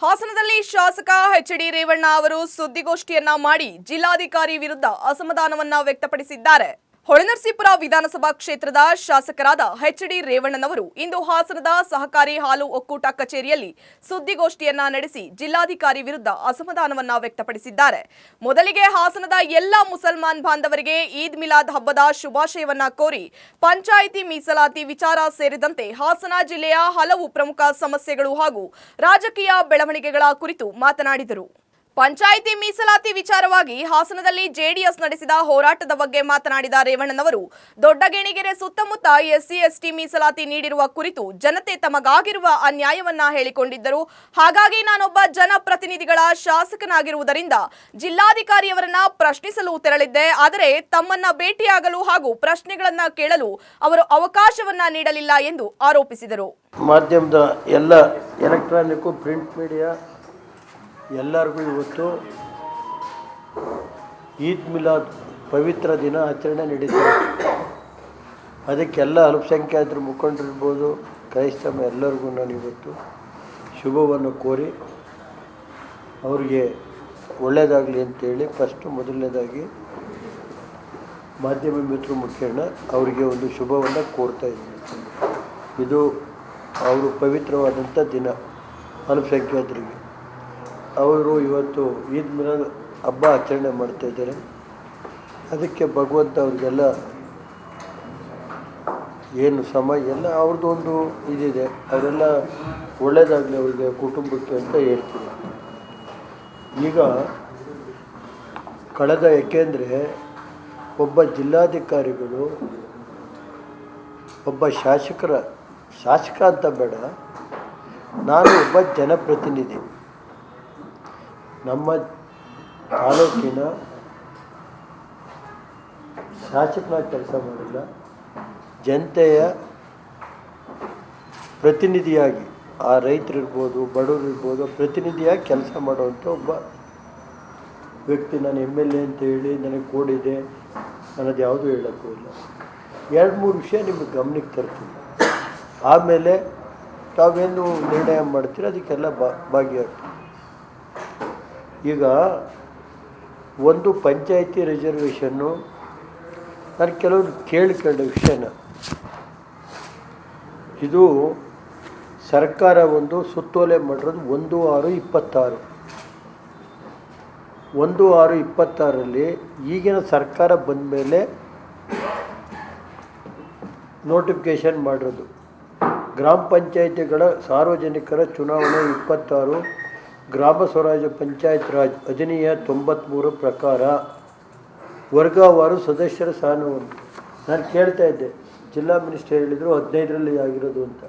ಹಾಸನದಲ್ಲಿ ಶಾಸಕ ಎಚ್.ಡಿ. ರೇವಣ್ಣ ಅವರು ಸುದ್ದಿಗೋಷ್ಠಿಯನ್ನ ಮಾಡಿ ಜಿಲ್ಲಾಧಿಕಾರಿ ವಿರುದ್ಧ ಅಸಮಾಧಾನವನ್ನ ವ್ಯಕ್ತಪಡಿಸಿದ್ದಾರೆ. ಹೊಳೆನರಸೀಪುರ ವಿಧಾನಸಭಾ ಕ್ಷೇತ್ರದ ಶಾಸಕರಾದ ಎಚ್.ಡಿ. ರೇವಣ್ಣನವರು ಇಂದು ಹಾಸನದ ಸಹಕಾರಿ ಹಾಲು ಒಕ್ಕೂಟ ಕಚೇರಿಯಲ್ಲಿ ಸುದ್ದಿಗೋಷ್ಠಿಯನ್ನ ನಡೆಸಿ ಜಿಲ್ಲಾಧಿಕಾರಿ ವಿರುದ್ಧ ಅಸಮಾಧಾನವನ್ನ ವ್ಯಕ್ತಪಡಿಸಿದ್ದಾರೆ. ಮೊದಲಿಗೆ ಹಾಸನದ ಎಲ್ಲ ಮುಸಲ್ಮಾನ್ ಬಾಂಧವರಿಗೆ ಈದ್ ಮಿಲಾದ್ ಹಬ್ಬದ ಶುಭಾಶಯವನ್ನ ಕೋರಿ ಪಂಚಾಯಿತಿ ಮೀಸಲಾತಿ ವಿಚಾರ ಸೇರಿದಂತೆ ಹಾಸನ ಜಿಲ್ಲೆಯ ಹಲವು ಪ್ರಮುಖ ಸಮಸ್ಯೆಗಳು ಹಾಗೂ ರಾಜಕೀಯ ಬೆಳವಣಿಗೆಗಳ ಕುರಿತು ಮಾತನಾಡಿದರು. ಪಂಚಾಯಿತಿ ಮೀಸಲಾತಿ ವಿಚಾರವಾಗಿ ಹಾಸನದಲ್ಲಿ ಜೆಡಿಎಸ್ ನಡೆಸಿದ ಹೋರಾಟದ ಬಗ್ಗೆ ಮಾತನಾಡಿದ ರೇವಣ್ಣನವರು, ದೊಡ್ಡಗೇಣಿಗೆರೆ ಸುತ್ತಮುತ್ತ ಎಸ್ಸಿ/ಎಸ್ಟಿ ಮೀಸಲಾತಿ ನೀಡಿರುವ ಕುರಿತು ಜನತೆ ತಮಗಾಗಿರುವ ಅನ್ಯಾಯವನ್ನ ಹೇಳಿಕೊಂಡಿದ್ದರು. ಹಾಗಾಗಿ ನಾನೊಬ್ಬ ಜನಪ್ರತಿನಿಧಿಗಳ ಶಾಸಕನಾಗಿರುವುದರಿಂದ ಜಿಲ್ಲಾಧಿಕಾರಿಯವರನ್ನ ಪ್ರಶ್ನಿಸಲು ತೆರಳಿದ್ದೆ. ಆದರೆ ತಮ್ಮನ್ನ ಭೇಟಿಯಾಗಲು ಹಾಗೂ ಪ್ರಶ್ನೆಗಳನ್ನ ಕೇಳಲು ಅವರು ಅವಕಾಶವನ್ನ ನೀಡಲಿಲ್ಲ ಎಂದು ಆರೋಪಿಸಿದರು. ಮಾಧ್ಯಮದ ಎಲ್ಲ ಎಲೆಕ್ಟ್ರಾನಿಕ್ ಪ್ರಿಂಟ್ ಮೀಡಿಯಾ ಎಲ್ಲರಿಗೂ ಇವತ್ತು ಈದ್ ಮಿಲಾದ್ ಪವಿತ್ರ ದಿನ ಆಚರಣೆ ನಡೀತದೆ. ಅದಕ್ಕೆಲ್ಲ ಅಲ್ಪಸಂಖ್ಯಾತರ ಮುಖಂಡರಿರ್ಬೋದು, ಕ್ರೈಸ್ತಮ ಎಲ್ಲರಿಗೂ ನಾನು ಇವತ್ತು ಶುಭವನ್ನು ಕೋರಿ ಅವರಿಗೆ ಒಳ್ಳೆಯದಾಗಲಿ ಅಂತೇಳಿ ಮೊದಲನೇದಾಗಿ ಮಾಧ್ಯಮ ಮಿತ್ರ ಮುಖೇನ ಅವರಿಗೆ ಒಂದು ಶುಭವನ್ನು ಕೋರ್ತಾಯಿದ್ದೀನಿ. ಇದು ಅವರು ಪವಿತ್ರವಾದಂಥ ದಿನ. ಅಲ್ಪಸಂಖ್ಯಾತರಿಗೆ ಅವರು ಇವತ್ತು ಈದ್ ಮಿಲಾದ್ ಹಬ್ಬ ಆಚರಣೆ ಮಾಡ್ತಾಯಿದ್ದಾರೆ. ಅದಕ್ಕೆ ಭಗವಂತ ಅವ್ರಿಗೆಲ್ಲ ಏನು ಎಲ್ಲ ಅವ್ರದ್ದು ಒಂದು ಇದಿದೆ, ಅವರೆಲ್ಲ ಒಳ್ಳೆಯದಾಗಲಿ ಅವರಿಗೆ ಕುಟುಂಬಕ್ಕೆ ಅಂತ ಹೇಳ್ತೀನಿ. ಈಗ ಏಕೆಂದರೆ ಒಬ್ಬ ಜಿಲ್ಲಾಧಿಕಾರಿಗಳು ಒಬ್ಬ ಶಾಸಕ ಅಂತ ಬೇಡ, ನಾನು ಒಬ್ಬ ಜನಪ್ರತಿನಿಧಿ. ನಮ್ಮ ತಾಲೂಕಿನ ಶಾಸಕನಾಗಿ ಕೆಲಸ ಮಾಡಿಲ್ಲ, ಜನತೆಯ ಪ್ರತಿನಿಧಿಯಾಗಿ, ಆ ರೈತರಿರ್ಬೋದು, ಬಡವರಿರ್ಬೋದು, ಪ್ರತಿನಿಧಿಯಾಗಿ ಕೆಲಸ ಮಾಡುವಂಥ ಒಬ್ಬ ವ್ಯಕ್ತಿ. ನಾನು MLA ಅಂತ ಹೇಳಿ ನನಗೆ ಕೋಡಿದೆ ಅನ್ನೋದು ಯಾವುದೂ ಹೇಳೋಕ್ಕೂ ಇಲ್ಲ. 2-3 ವಿಷಯ ನಿಮಗೆ ಗಮನಕ್ಕೆ ತರ್ತೀನಿ. ಆಮೇಲೆ ತಾವೇನು ನಿರ್ಣಯ ಮಾಡ್ತೀರ ಅದಕ್ಕೆಲ್ಲ ಭಾಗಿಯಾಗ್ತೀವಿ. ಈಗ ಒಂದು ಪಂಚಾಯಿತಿ ರಿಸರ್ವೇಷನ್ನು ನಾನು ಕೆಲವರು ಕೇಳಿಕೊಂಡ ವಿಷಯನ, ಇದು ಸರ್ಕಾರ ಒಂದು ಸುತ್ತೋಲೆ ಮಾಡಿರೋದು 1/6/26. 1/6/26ರಲ್ಲಿ ಈಗಿನ ಸರ್ಕಾರ ಬಂದ ಮೇಲೆ ನೋಟಿಫಿಕೇಷನ್ ಮಾಡಿರೋದು. ಗ್ರಾಮ ಪಂಚಾಯಿತಿಗಳ ಸಾರ್ವಜನಿಕರ ಚುನಾವಣೆ 26, ಗ್ರಾಮ ಸ್ವರಾಜ್ಯ ಪಂಚಾಯತ್ ರಾಜ್ ಅಧಿನಿಯ 93 ಪ್ರಕಾರ ವರ್ಗವಾರು ಸದಸ್ಯರ ಸ್ಥಾನವನ್ನು ನಾನು ಕೇಳ್ತಾ ಇದ್ದೆ. ಜಿಲ್ಲಾ ಮಿನಿಸ್ಟರ್ ಹೇಳಿದರು 15ರಲ್ಲಿ ಆಗಿರೋದು ಅಂತ.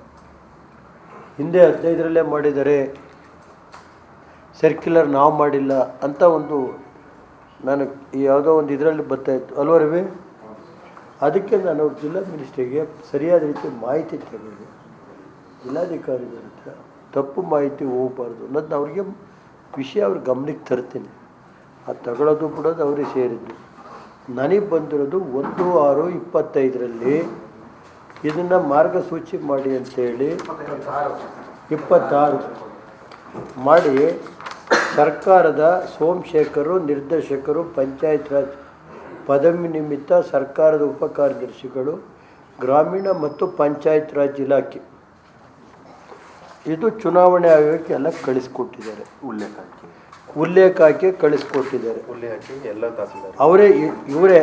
ಹಿಂದೆ 15ರಲ್ಲೇ ಮಾಡಿದ್ದಾರೆ, ಸರ್ಕ್ಯುಲರ್ ನಾವು ಮಾಡಿಲ್ಲ ಅಂತ ಒಂದು ನಾನು ಯಾವುದೋ ಒಂದು ಇದರಲ್ಲಿ ಬರ್ತಾಯಿತ್ತು ಅಲ್ವ ರವಿ. ಅದಕ್ಕೆ ನಾನು ಅವ್ರ ಜಿಲ್ಲಾ ಮಿನಿಸ್ಟ್ರಿಗೆ ಸರಿಯಾದ ರೀತಿ ಮಾಹಿತಿ ತಗೊಂಡು ಜಿಲ್ಲಾಧಿಕಾರಿಗಳ ಹತ್ರ ತಪ್ಪು ಮಾಹಿತಿ ಹೋಗಬಾರ್ದು ಅನ್ನೋದನ್ನ ಅವ್ರಿಗೆ ಅವ್ರಿಗೆ ಗಮನಕ್ಕೆ ತರ್ತೀನಿ. ಅದು ತಗೊಳ್ಳೋದು ಬಿಡೋದು ಅವ್ರಿಗೆ ಸೇರಿದ್ದು. ನನಗೆ ಬಂದಿರೋದು 1/6/25ರಲ್ಲಿ ಇದನ್ನು ಮಾರ್ಗಸೂಚಿ ಮಾಡಿ ಅಂತೇಳಿ 26 ಮಾಡಿ ಸರ್ಕಾರದ ಸೋಮಶೇಖರು ನಿರ್ದೇಶಕರು, ಪಂಚಾಯತ್ ರಾಜ್ ಪದವಿ ನಿಮಿತ್ತ ಸರ್ಕಾರದ ಉಪಕಾರ್ಯದರ್ಶಿಗಳು, ಗ್ರಾಮೀಣ ಮತ್ತು ಪಂಚಾಯತ್ ರಾಜ್ ಇಲಾಖೆ, ಇದು ಚುನಾವಣೆ ಆಯೋಗಕ್ಕೆ ಎಲ್ಲ ಕಳಿಸ್ಕೊಟ್ಟಿದ್ದಾರೆ. ಉಲ್ಲೇಖ ಹಾಕಿ ಕಳಿಸ್ಕೊಟ್ಟಿದ್ದಾರೆ. ಎಲ್ಲ ತಹಸೀಲ್ದಾರ್ ಇವರೇ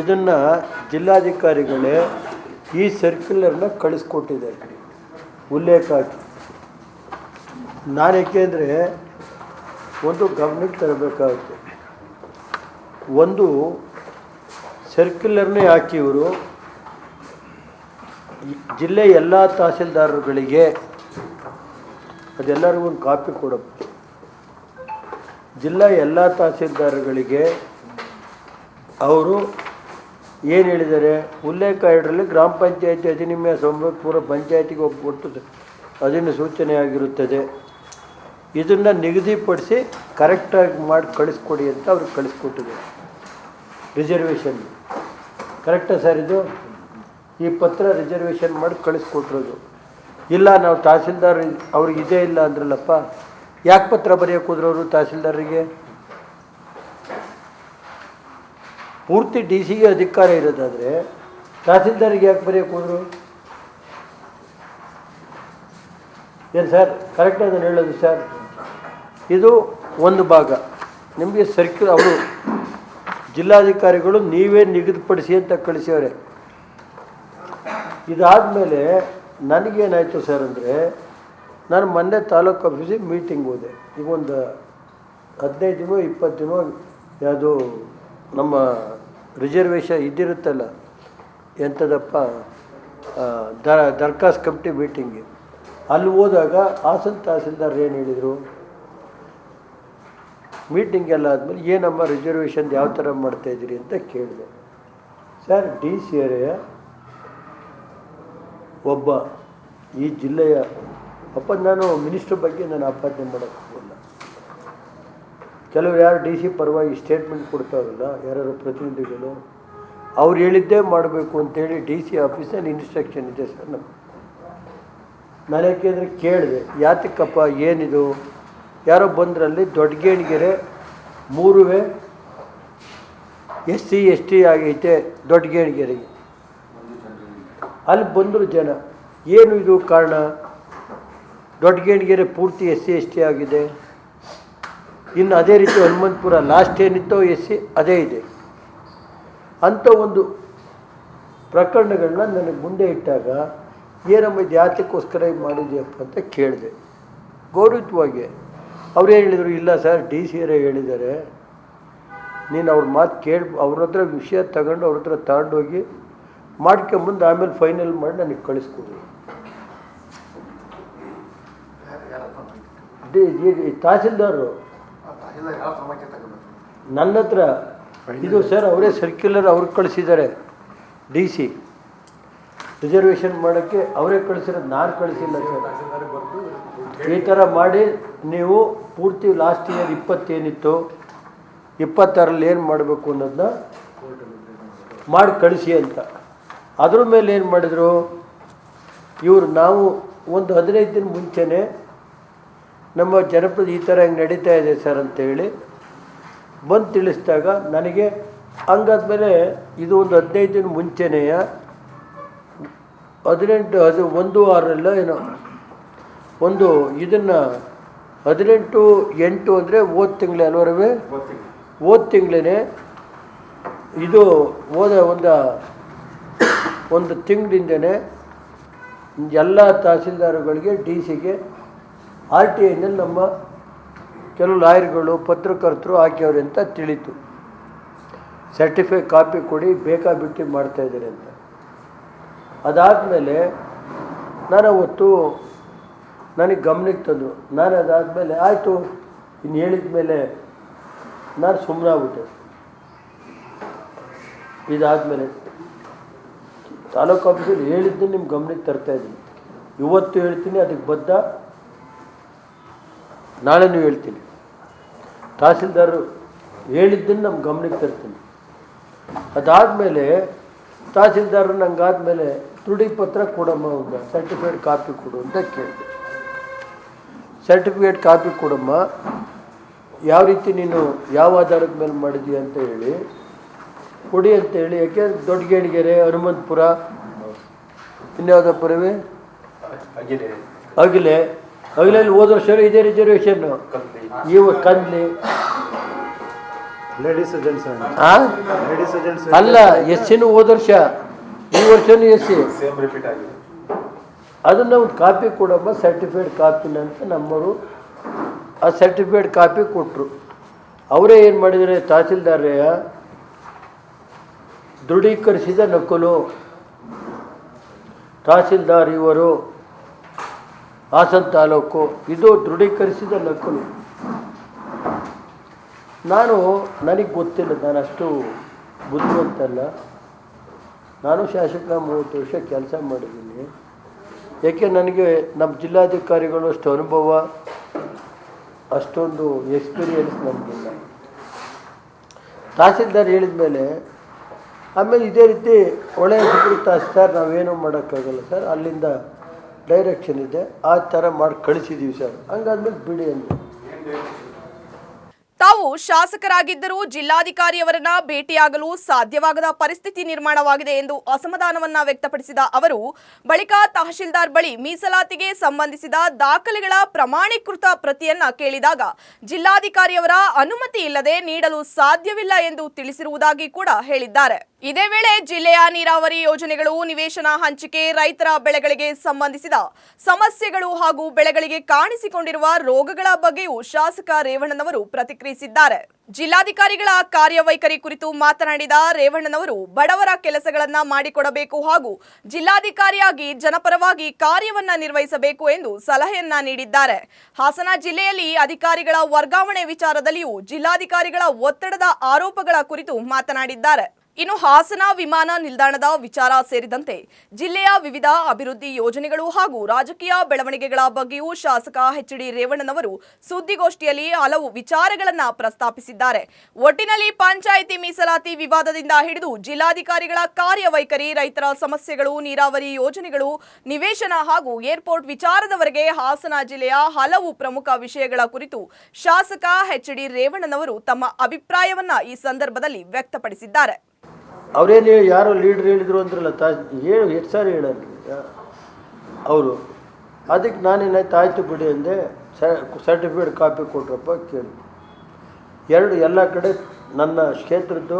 ಇದನ್ನು ಜಿಲ್ಲಾಧಿಕಾರಿಗಳೇ ಈ ಸರ್ಕ್ಯುಲರ್ನ ಕಳಿಸ್ಕೊಟ್ಟಿದ್ದಾರೆ ಉಲ್ಲೇಖ ಹಾಕಿ. ನಾನು ಏಕೆಂದರೆ ಒಂದು ಗಮನಕ್ಕೆ ತರಬೇಕಾಗುತ್ತೆ. ಒಂದು ಸರ್ಕ್ಯುಲರ್ನೇ ಹಾಕಿ ಇವರು ಜಿಲ್ಲೆ ಎಲ್ಲ ತಹಸೀಲ್ದಾರರುಗಳಿಗೆ ಅದೆಲ್ಲರಿಗೂ ಒಂದು ಕಾಪಿ ಕೊಡಬೇಕು. ಜಿಲ್ಲಾ ಎಲ್ಲ ತಹಸೀಲ್ದಾರರುಗಳಿಗೆ ಅವರು ಏನು ಹೇಳಿದ್ದಾರೆ, ಉಲ್ಲೇಖ 2ರಲ್ಲಿ ಗ್ರಾಮ ಪಂಚಾಯತಿ ಅಧಿನಿಯಮ 93 ಪಂಚಾಯತಿಗೆ ಒಟ್ಟು ಅದನ್ನು ಸೂಚನೆ ಆಗಿರುತ್ತದೆ. ಇದನ್ನು ನಿಗದಿಪಡಿಸಿ ಕರೆಕ್ಟಾಗಿ ಮಾಡಿ ಕಳಿಸ್ಕೊಡಿ ಅಂತ ಅವ್ರಿಗೆ ಕಳಿಸ್ಕೊಟ್ಟಿದ್ದಾರೆ. ರಿಸರ್ವೇಷನ್ ಕರೆಕ್ಟಾ ಸರ್? ಇದು ಈ ಪತ್ರ ರಿಸರ್ವೇಷನ್ ಮಾಡಿ ಕಳಿಸ್ಕೊಟ್ಟಿರೋದು. ಇಲ್ಲ ನಾವು ತಹಸೀಲ್ದಾರ್ ಅವ್ರಿಗೆ ಇದೇ ಇಲ್ಲ ಅಂದ್ರಲ್ಲಪ್ಪ, ಯಾಕೆ ಪತ್ರ ಬರೆಯೋಕೆ ಹೋದ್ರು ಅವರು ತಹಸೀಲ್ದಾರರಿಗೆ? ಪೂರ್ತಿ ಡಿ ಸಿಗೆ ಅಧಿಕಾರ ಇರೋದಾದರೆ ತಹಸೀಲ್ದಾರಿಗೆ ಯಾಕೆ ಬರೆಯೋಕೆ ಹೋದರು? ಏನು ಸರ್ ಕರೆಕ್ಟಾಗಿ ನಾನು ಹೇಳೋದು ಸರ್? ಇದು ಒಂದು ಭಾಗ. ನಿಮಗೆ ಸರ್ಕ್ಯುಲರ್ ಅವರು ಜಿಲ್ಲಾಧಿಕಾರಿಗಳು ನೀವೇ ನಿಗದಿಪಡಿಸಿ ಅಂತ ಕಳಿಸ್ಯವ್ರೆ. ಇದಾದಮೇಲೆ ನನಗೇನಾಯಿತು ಸರ್ ಅಂದರೆ, ನಾನು ಮೊನ್ನೆ ತಾಲೂಕು ಆಫೀಸಿಗೆ ಮೀಟಿಂಗ್ ಹೋದೆ. ಈಗ ಒಂದು 15 ದಿನ 20 ದಿನ ಯಾವುದು ನಮ್ಮ ರಿಸರ್ವೇಷನ್ ಇದ್ದಿರುತ್ತಲ್ಲ, ಎಂಥದಪ್ಪ ದರ್ಖಾಸ್ತು ಕಮಿಟಿ ಮೀಟಿಂಗ್ಗೆ ಅಲ್ಲಿ ಹೋದಾಗ ಹಾಸನ ತಹಸೀಲ್ದಾರ್ ಏನು ಹೇಳಿದರು, ಮೀಟಿಂಗ್ ಎಲ್ಲ ಆದಮೇಲೆ ಏನಮ್ಮ ರಿಸರ್ವೇಷನ್ ಯಾವ ಥರ ಮಾಡ್ತಾಯಿದ್ದೀರಿ ಅಂತ ಕೇಳಿದೆ. ಸರ್ ಡಿ ಸಿ ಏರಿಯಾ ಒಬ್ಬ ಈ ಜಿಲ್ಲೆಯ ನಾನು ಮಿನಿಸ್ಟ್ರ್ ಬಗ್ಗೆ ನಾನು ಆಪಾದನೆ ಮಾಡೋಕ್ಕೆ ಹೋಗಲ್ಲ. ಕೆಲವರು ಯಾರು ಡಿ ಸಿ ಪರವಾಗಿ ಸ್ಟೇಟ್ಮೆಂಟ್ ಕೊಡ್ತಾರಲ್ಲ, ಯಾರು ಪ್ರತಿನಿಧಿಗಳು, ಅವ್ರು ಹೇಳಿದ್ದೇ ಮಾಡಬೇಕು ಅಂತೇಳಿ ಡಿ ಸಿ ಆಫೀಸಲ್ಲಿ ಇನ್ಸ್ಟ್ರಕ್ಷನ್ ಇದೆ ಸರ್. ನಾನು ಯಾಕೆಂದರೆ ಕೇಳಿದೆ, ಯಾತಕ್ಕಪ್ಪ ಏನಿದು? ಯಾರೋ ಬಂದ್ರಲ್ಲಿ ದೊಡ್ಡಗೇಣಿಗೆರೆ 3 SC ST ಆಗೈತೆ ದೊಡ್ಡಗೇಣಿಗೆರೆಗೆ. ಅಲ್ಲಿ ಬಂದರು ಜನ, ಏನು ಇದು ಕಾರಣ? ದೊಡ್ಡಗೇಣಿಗೆರೆ ಪೂರ್ತಿ SC ST ಆಗಿದೆ. ಇನ್ನು ಅದೇ ರೀತಿ ಹನುಮಂತಪುರ ಲಾಸ್ಟ್ ಏನಿತ್ತೋ SC ಅದೇ ಇದೆ ಅಂತ ಒಂದು ಪ್ರಕರಣಗಳನ್ನ ನನಗೆ ಮುಂದೆ ಇಟ್ಟಾಗ, ಏನಮ್ಮ ಇದು ಯಾತಕ್ಕೋಸ್ಕರ ಮಾಡಿದೆಯಪ್ಪ ಅಂತ ಕೇಳಿದೆ ಗೌರವಯುತವಾಗಿ. ಅವ್ರು ಹೇಳಿದರು, ಇಲ್ಲ ಸರ್ ಡಿ ಸಿ ಅವರೇ ಹೇಳಿದ್ದಾರೆ, ನೀನು ಅವ್ರ ಮಾತು ಅವ್ರ ಹತ್ರ ವಿಷಯ ತಗೊಂಡು ಅವ್ರ ಹತ್ರ ತಗೊಂಡೋಗಿ ಮಾಡ್ಕೊಂಬಂದು ಆಮೇಲೆ ಫೈನಲ್ ಮಾಡಿ ನನಗೆ ಕಳಿಸ್ಕೊಡಿ. ತಹಸೀಲ್ದಾರರು ನನ್ನ ಹತ್ರ ಇದು ಸರ್ ಅವರೇ ಸರ್ಕ್ಯುಲರ್ ಅವ್ರಿಗೆ ಕಳಿಸಿದ್ದಾರೆ. ಡಿ ಸಿ ರಿಸರ್ವೇಷನ್ ಮಾಡೋಕ್ಕೆ ಅವರೇ ಕಳಿಸಿರೋದು, ನಾನು ಕಳಿಸಿಲ್ಲ ಸರ್. ಈ ಥರ ಮಾಡಿ ನೀವು ಪೂರ್ತಿ ಲಾಸ್ಟ್ ಇಯರ್ 20 ಏನಿತ್ತು 26ರಲ್ಲಿ ಏನು ಮಾಡಬೇಕು ಅನ್ನೋದನ್ನ ಮಾಡಿ ಕಳಿಸಿ ಅಂತ. ಅದ್ರ ಮೇಲೆ ಏನು ಮಾಡಿದರು ಇವರು, ನಾವು ಒಂದು 15 ದಿನ ಮುಂಚೆನೇ ನಮ್ಮ ಜನಪದ ಈ ಥರ ಹೆಂಗೆ ನಡೀತಾ ಇದೆ ಸರ್ ಅಂತೇಳಿ ಬಂದು ತಿಳಿಸಿದಾಗ ನನಗೆ ಹಂಗಾದ್ಮೇಲೆ ಇದು ಒಂದು 15 ದಿನ ಮುಂಚೆನೇ 1/6 ಏನೋ ಒಂದು ಇದನ್ನು 18/8 ಅಂದರೆ ಹೋದ ತಿಂಗಳೇ ಅಲ್ವರವೇ, ಹೋದ ತಿಂಗಳೇ ಇದು ಹೋದ ಒಂದು ತಿಂಗಳಿಂದನೇ ಎಲ್ಲ ತಹಸೀಲ್ದಾರುಗಳಿಗೆ ಡಿ ಸಿಗೆ RTIನಲ್ಲಿ ನಮ್ಮ ಕೆಲವು ಲಾಯರ್ಗಳು ಪತ್ರಕರ್ತರು ಹಾಕ್ಯವ್ರೆ ಅಂತ ತಿಳಿತು. ಸರ್ಟಿಫೈ ಕಾಪಿ ಕೊಡಿ ಬೇಕಾಬಿಟ್ಟು ಮಾಡ್ತಾಯಿದ್ದಾರೆ ಅಂತ. ಅದಾದಮೇಲೆ ನಾನು ಅವತ್ತು ನನಗೆ ಗಮನಕ್ಕೆ ತಂದರು. ನಾನು ಅದಾದಮೇಲೆ ಆಯಿತು ಇನ್ನು ಹೇಳಿದ ಮೇಲೆ ನಾನು ಸುಮ್ಮನಾಗ್ಬಿಟ್ಟೆ. ಇದಾದಮೇಲೆ ತಾಲೂಕು ಆಫೀಸಲ್ಲಿ ಹೇಳಿದ್ದನ್ನು ನಿಮ್ಮ ಗಮನಕ್ಕೆ ತರ್ತಾಯಿದ್ದೀನಿ. ಇವತ್ತು ಹೇಳ್ತೀನಿ, ಅದಕ್ಕೆ ಬದ್ಧ. ನಾಳೆನೂ ಹೇಳ್ತೀನಿ. ತಹಸೀಲ್ದಾರರು ಹೇಳಿದ್ದನ್ನು ನಮ್ಮ ಗಮನಕ್ಕೆ ತರ್ತೀನಿ. ಅದಾದಮೇಲೆ ತಹಸೀಲ್ದಾರರು ನಂಗಾದಮೇಲೆ ತುಡಿ ಪತ್ರ ಕೊಡಮ್ಮ, ಒಂದು ಸರ್ಟಿಫಿಕೇಟ್ ಕಾಪಿ ಕೊಡು ಅಂತ ಕೇಳಿದೆ. ಸರ್ಟಿಫಿಕೇಟ್ ಕಾಪಿ ಕೊಡಮ್ಮ, ಯಾವ ರೀತಿ ನೀನು ಯಾವ ಆಧಾರದ ಮೇಲೆ ಮಾಡಿದೀಯ ಅಂತ ಹೇಳಿ ಕೊಡಿ ಅಂತ ಹೇಳಿ. ಯಾಕೆ ದೊಡ್ಡಗೇಣಿಗೆರೆ, ಹನುಮಂತಪುರ, ಇನ್ಯಾವುದಪ್ಪರವೇ ಅಗಿಲೆಯಲ್ಲಿ ಹೋದ ವರ್ಷ ಇದೇ ರಿಸರ್ವೇಷನ್ನು. ಕಂದ್ಲಿ ಅಲ್ಲ, SCನೂ ಹೋದ ವರ್ಷ, ಈ ವರ್ಷನೂ SC. ಅದನ್ನು ಒಂದು ಕಾಪಿ ಕೊಡಮ್ಮ, ಸರ್ಟಿಫೈಡ್ ಕಾಪಿನ ಅಂತ ನಮ್ಮವರು ಆ ಸರ್ಟಿಫೈಡ್ ಕಾಪಿ ಕೊಟ್ಟರು. ಅವರೇ ಏನು ಮಾಡಿದರೆ, ತಹಸೀಲ್ದಾರೇ ದೃಢೀಕರಿಸಿದ ನಕಲು, ತಹಸೀಲ್ದಾರ್ ಇವರು ಹಾಸನ ತಾಲೂಕು, ಇದು ದೃಢೀಕರಿಸಿದ ನಕಲು. ನನಗೆ ಗೊತ್ತಿಲ್ಲ, ನಾನು ಅಷ್ಟು ಬುದ್ಧಿವಂತಲ್ಲ. ನಾನು ಶಾಸಕ 30 ವರ್ಷ ಕೆಲಸ ಮಾಡಿದ್ದೀನಿ. ಏಕೆ ನನಗೆ ನಮ್ಮ ಜಿಲ್ಲಾಧಿಕಾರಿಗಳು ಅಷ್ಟು ಅನುಭವ, ಅಷ್ಟೊಂದು ಎಕ್ಸ್ಪೀರಿಯೆನ್ಸ್ ನಮಗಿಲ್ಲ. ತಹಸೀಲ್ದಾರ್ ಹೇಳಿದ ಮೇಲೆ ಆಮೇಲೆ ಇದೇ ರೀತಿ ಒಳ್ಳೆಯ ತಹಸೀಲ್ದಾರ್ ನಾವೇನೂ ಮಾಡೋಕ್ಕಾಗಲ್ಲ ಸರ್, ಅಲ್ಲಿಂದ ಡೈರೆಕ್ಷನ್ ಇದೆ, ಆ ಥರ ಮಾಡಿ ಕಳಿಸಿದ್ದೀವಿ ಸರ್. ಹಂಗಾದ್ಮೇಲೆ ಬಿಡಿ ಅಂದರು. ತಾವು ಶಾಸಕರಾಗಿದ್ದರೂ ಜಿಲ್ಲಾಧಿಕಾರಿಯವರನ್ನ ಭೇಟಿಯಾಗಲು ಸಾಧ್ಯವಾಗದ ಪರಿಸ್ಥಿತಿ ನಿರ್ಮಾಣವಾಗಿದೆ ಎಂದು ಅಸಮಾಧಾನವನ್ನ ವ್ಯಕ್ತಪಡಿಸಿದ ಅವರು ಬಳಿಕ ತಹಶೀಲ್ದಾರ್ ಬಳಿ ಮೀಸಲಾತಿಗೆ ಸಂಬಂಧಿಸಿದ ದಾಖಲೆಗಳ ಪ್ರಮಾಣೀಕೃತ ಪ್ರತಿಯನ್ನ ಕೇಳಿದಾಗ ಜಿಲ್ಲಾಧಿಕಾರಿಯವರ ಅನುಮತಿ ಇಲ್ಲದೆ ನೀಡಲು ಸಾಧ್ಯವಿಲ್ಲ ಎಂದು ತಿಳಿಸಿರುವುದಾಗಿ ಕೂಡ ಹೇಳಿದ್ದಾರೆ. ಇದೇ ವೇಳೆ ಜಿಲ್ಲೆಯ ನೀರಾವರಿ ಯೋಜನೆಗಳು, ನಿವೇಶನ ಹಂಚಿಕೆ, ರೈತರ ಬೆಳೆಗಳಿಗೆ ಸಂಬಂಧಿಸಿದ ಸಮಸ್ಯೆಗಳು ಹಾಗೂ ಬೆಳೆಗಳಿಗೆ ಕಾಣಿಸಿಕೊಂಡಿರುವ ರೋಗಗಳ ಬಗ್ಗೆಯೂ ಶಾಸಕ ರೇವಣ್ಣನವರು ಪ್ರತಿಕ್ರಿಯಿಸಿದ್ದಾರೆ. ಜಿಲ್ಲಾಧಿಕಾರಿಗಳ ಕಾರ್ಯವೈಖರಿ ಕುರಿತು ಮಾತನಾಡಿದ ರೇವಣ್ಣನವರು ಬಡವರ ಕೆಲಸಗಳನ್ನ ಮಾಡಿಕೊಡಬೇಕು ಹಾಗೂ ಜಿಲ್ಲಾಧಿಕಾರಿಯಾಗಿ ಜನಪರವಾಗಿ ಕಾರ್ಯವನ್ನ ನಿರ್ವಹಿಸಬೇಕು ಎಂದು ಸಲಹೆಯನ್ನ ನೀಡಿದ್ದಾರೆ. ಹಾಸನ ಜಿಲ್ಲೆಯಲ್ಲಿ ಅಧಿಕಾರಿಗಳ ವರ್ಗಾವಣೆ ವಿಚಾರದಲ್ಲಿಯೂ ಜಿಲ್ಲಾಧಿಕಾರಿಗಳ ಒತ್ತಡದ ಆರೋಪಗಳ ಕುರಿತು ಮಾತನಾಡಿದ್ದಾರೆ. ಇನ್ನು ಹಾಸನ ವಿಮಾನ ನಿಲ್ದಾಣದ ವಿಚಾರ ಸೇರಿದಂತೆ ಜಿಲ್ಲೆಯ ವಿವಿಧ ಅಭಿವೃದ್ಧಿ ಯೋಜನೆಗಳು ಹಾಗೂ ರಾಜಕೀಯ ಬೆಳವಣಿಗೆಗಳ ಬಗ್ಗೆಯೂ ಶಾಸಕ ಎಚ್.ಡಿ. ರೇವಣ್ಣನವರು ಸುದ್ದಿಗೋಷ್ಠಿಯಲ್ಲಿ ಹಲವು ವಿಚಾರಗಳನ್ನ ಪ್ರಸ್ತಾಪಿಸಿದ್ದಾರೆ. ಒಟ್ಟಿನಲ್ಲಿ ಪಂಚಾಯಿತಿ ಮೀಸಲಾತಿ ವಿವಾದದಿಂದ ಹಿಡಿದು ಜಿಲ್ಲಾಧಿಕಾರಿಗಳ ಕಾರ್ಯವೈಖರಿ, ರೈತರ ಸಮಸ್ಯೆಗಳು, ನೀರಾವರಿ ಯೋಜನೆಗಳು, ನಿವೇಶನ ಹಾಗೂ ಏರ್ಪೋರ್ಟ್ ವಿಚಾರದವರೆಗೆ ಹಾಸನ ಜಿಲ್ಲೆಯ ಹಲವು ಪ್ರಮುಖ ವಿಷಯಗಳ ಕುರಿತು ಶಾಸಕ ಎಚ್.ಡಿ. ರೇವಣ್ಣನವರು ತಮ್ಮ ಅಭಿಪ್ರಾಯವನ್ನ ಈ ಸಂದರ್ಭದಲ್ಲಿ ವ್ಯಕ್ತಪಡಿಸಿದ್ದಾರೆ. ಅವರೇನು ಯಾರೋ ಲೀಡ್ರ್ ಹೇಳಿದರು ಅಂದ್ರಲ್ಲ, ಎಷ್ಟು ಸಾರಿ ಹೇಳಲ್ರಿ ಅವರು. ಅದಕ್ಕೆ ನಾನೇನಾಯ್ತು, ಆಯಿತು ಬಿಡಿ ಅಂದೆ. ಸರ್ಟಿಫಿಕೇಟ್ ಕಾಪಿ ಕೊಟ್ರಪ್ಪ ಕೇಳಿ. ಎಲ್ಲ ಕಡೆ ನನ್ನ ಕ್ಷೇತ್ರದ್ದು